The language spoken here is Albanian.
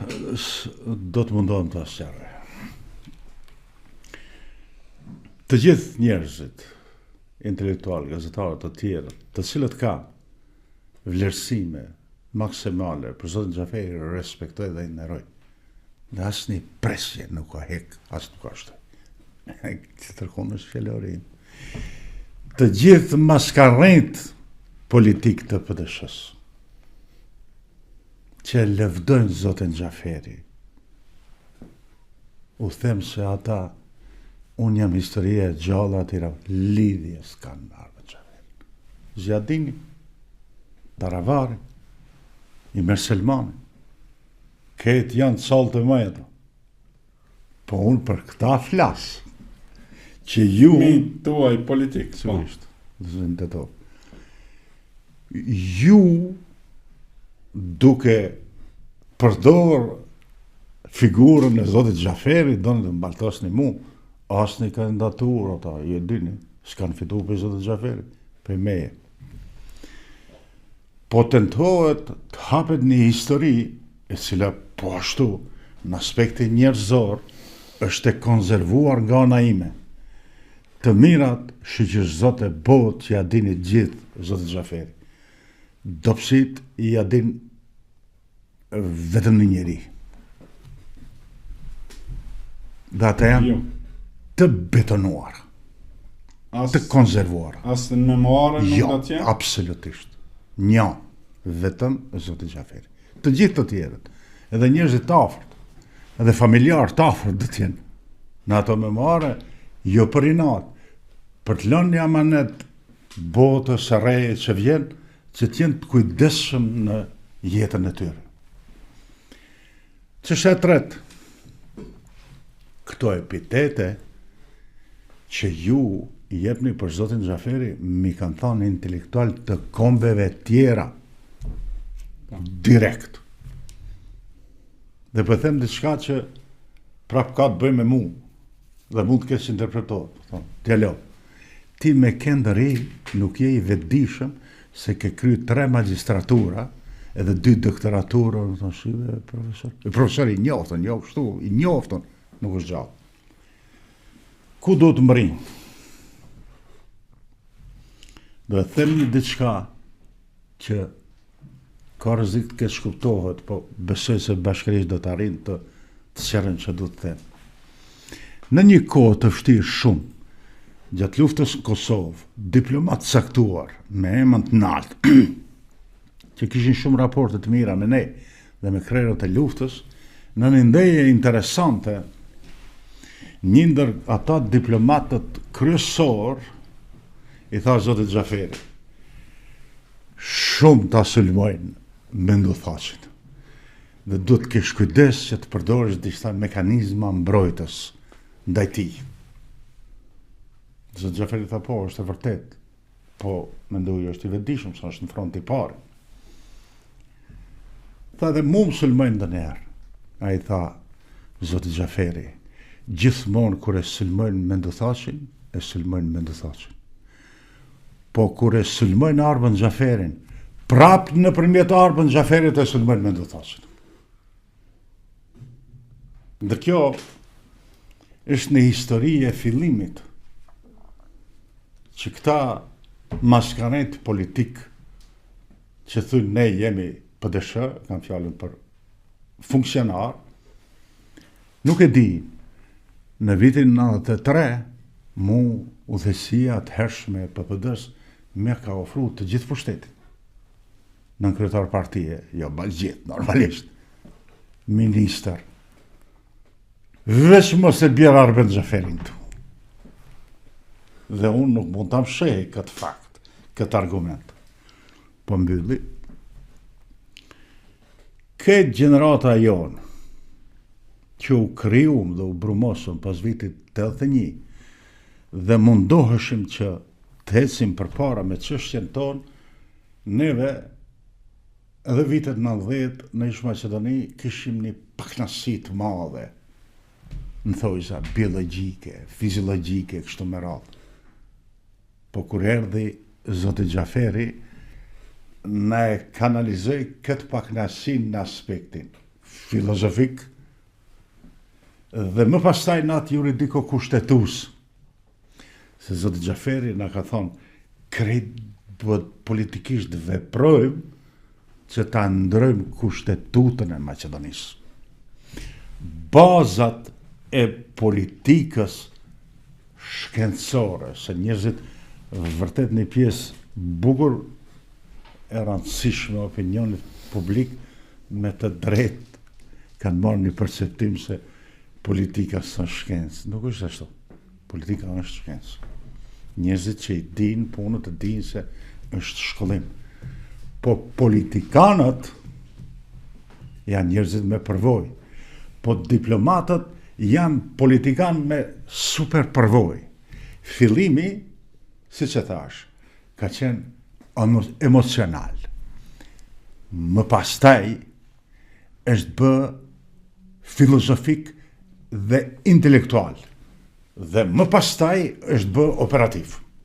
do të mundohem të asqarë. Të gjithë njerëzit, intelektual, gazetarët të tjerë, të cilët ka vlerësime maksimale për zotin Xhaferi, respektoj dhe inderoj. Dhe asnjë presje nuk ka hek, as nuk ka shtoj. Të tërkonës fjallorin. Të gjithë maskarrejt politik të PDSH-s që lëvdojnë zotin Xhaferi, u them se ata, unë jam historie e gjalla atira, lidhje s'kanë me Arben Xhaferi. Zjadini, Taravari, i Merselmani, këtë janë të salë të mëjtë. Po unë për këta flasë, që ju... Mi tuaj politikë, sërisht, zënë të to. Ju duke përdor figurën e zotit Xhaferi, do në të mbaltosni mu, asë një kandidaturë, ata, i e dini, s'kanë fitu për zotit Xhaferi, për meje. Po tentohet të hapet një histori e cila po ashtu në aspektin njerëzor është e konservuar nga ana ime. Të mirat shqyqës zote bot që ja dini gjithë zote Xhaferi. Dopsit i ja din vetëm një njeri. Dhe ata janë të betonuar, të konservuar. Asë në memoarën nuk do t'jenë? Jo, absolutisht. Një, vetëm zoti Xhaferi. Të gjithë të tjerët, edhe njerëzit të afërt, edhe familjarë të afërt do t'jenë. Në ato memoare, jo për inat, për të lënë një amanet botës së reje që vjen, që t'jenë të kujdesshëm në jetën e tyre. Çështja e tretë, këto epitete që ju i jepni për zotin Xhaferi, mi kanë thënë intelektual të kombeve tjera, direkt. Dhe për them diçka që prap ka të bëjë me mu, dhe mund të kesh interpretohet. T'jalo, ti me kendëri nuk je i vetëdijshëm se ke kry 3 magjistratura, edhe 2 doktoratura, në thonë shive, profesor. Profesor i njoftën, jo kështu, i njoftën, nuk është gjallë. Ku do të mërinë? Do e them një diçka që ka rrezik të keq kuptohet, po besoj se bashkërisht do të arrin të sqarojnë që do të them. Në një kohë të vështirë shumë, gjatë luftës në Kosovë, diplomatë saktuar me emën të lartë, që kishin shumë raporte të mira me ne dhe me krerët e luftës, në një ndëje interesante, një ndër ata diplomatët kryesor i tha zotit Xhaferi, shumë ta sulmojnë menduthaqin. Dhe du të kesh kujdes që të përdorish disa mekanizma mbrojtës ndaj tij. Zotit Xhaferi tha po, është e vërtet. Po, mendoj është i vetëdijshëm, sa është në front i parë. Tha dhe mu më sulmojnë ndonjëherë. Ai tha, zotit Xhaferi, gjithmonë kur e sulmojnë menduthaqin, e sulmojnë menduthaqin. Po kur e sulmojnë Arben Xhaferin, prapë nëpërmjet Arben Xhaferit e sulmojnë menduthaqin. Ndër kjo është një histori e fillimit që këta maskaret politik që thënë ne jemi PDSH, kam fjalën për funksionar, nuk e di, në vitin 93, mu udhëhesia të hershme e PPD-s me ka ofru të gjithë pushtetin. Në kryetar partije, jo gjithë, normalisht, minister, veç mos e bjerë Arben Xhaferin tu. Dhe unë nuk mund të mshej këtë fakt, këtë argument. Po mbylli, këtë gjenerata jonë, që u krium dhe u brumosëm pas vitit 81, dhe mundoheshim që të ecim përpara me çështjen tonë, neve edhe vitet 90 në Ish Maqedoni kishim një pakënaqësi të madhe, në thojza biologjike, fiziologjike, kështu me radhë. Po kur erdhi zoti Xhaferi, na e kanalizoi këtë pakënaqësi në aspektin filozofik dhe më pastaj në atë juridiko kushtetus. Se Zoti Xhaferi na ka thonë, krejt duhet politikisht veprojmë që ta ndrojmë kushtetutën e Maqedonisë. Bazat e politikës shkencore, se njerëzit vërtet një pjesë bukur e rëndësishme opinionit publik me të drejtë kanë marrë një perceptim se politika së shkencë. Nuk është ashtu. Politika është shkencë. Njerëzit që i dinë punët e dinë se është shkollim. Po politikanët janë njerëzit me përvojë. Po diplomatët janë politikan me super përvojë. Fillimi, si që thash, ka qenë emocional. Më pastaj është bë filozofik dhe intelektual. Dhe më pastaj është bë operativ.